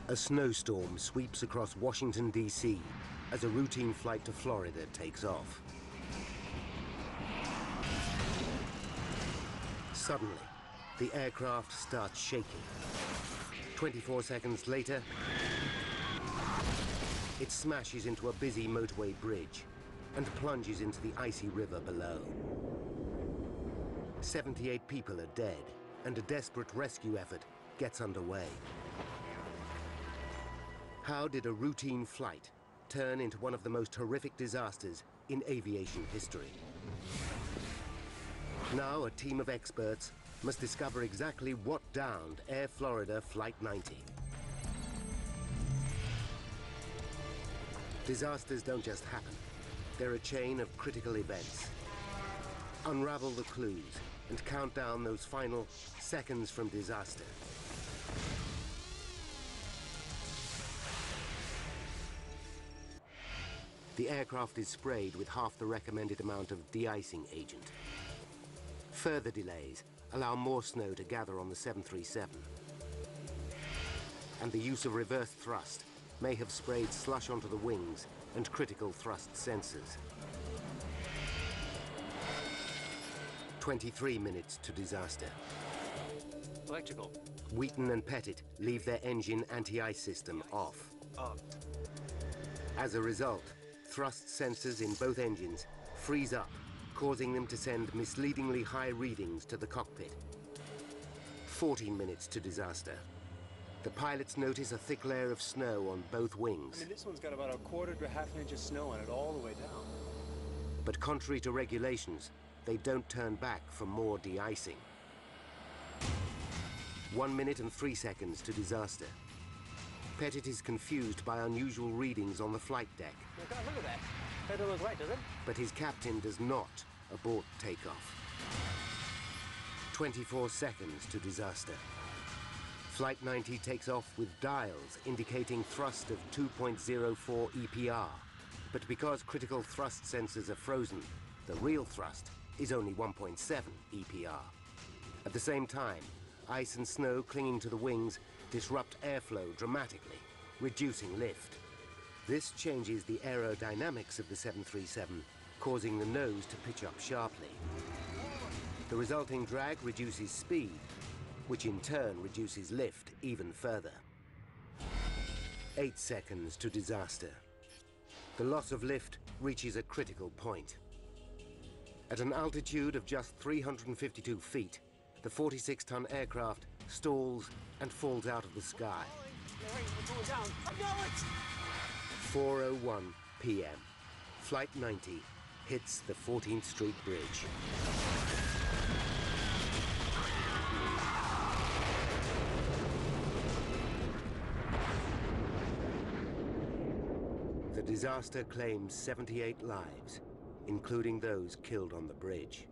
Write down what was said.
A snowstorm sweeps across Washington, D.C. as a routine flight to Florida takes off. Suddenly, the aircraft starts shaking. 24 seconds later, it smashes into a busy motorway bridge and plunges into the icy river below. 78 people are dead, and a desperate rescue effort gets underway. How did a routine flight turn into one of the most horrific disasters in aviation history? Now a team of experts must discover exactly what downed Air Florida Flight 90. Disasters don't just happen. They're a chain of critical events. Unravel the clues and count down those final seconds from disaster. The aircraft is sprayed with half the recommended amount of de-icing agent. Further delays allow more snow to gather on the 737. And the use of reverse thrust may have sprayed slush onto the wings and critical thrust sensors. 23 minutes to disaster. Electrical. Wheaton and Pettit leave their engine anti-ice system off. As a result, thrust sensors in both engines freeze up, causing them to send misleadingly high readings to the cockpit. 14 minutes to disaster. The pilots notice a thick layer of snow on both wings. I mean, this one's got about a quarter to half an inch of snow on it all the way down. But contrary to regulations, they don't turn back for more de-icing. 1 minute and 3 seconds to disaster. Pettit is confused by unusual readings on the flight deck. Oh God, look at that. That don't look right, does it? But his captain does not abort takeoff. 24 seconds to disaster. Flight 90 takes off with dials indicating thrust of 2.04 EPR. But because critical thrust sensors are frozen, the real thrust is only 1.7 EPR. At the same time, ice and snow clinging to the wings disrupt airflow dramatically, reducing lift. This changes the aerodynamics of the 737, causing the nose to pitch up sharply. The resulting drag reduces speed, which in turn reduces lift even further. 8 seconds to disaster. The loss of lift reaches a critical point. At an altitude of just 352 feet, the 46-ton aircraft stalls and falls out of the sky. 4:01 p.m. Flight 90 hits the 14th Street Bridge. The disaster claims 78 lives, including those killed on the bridge.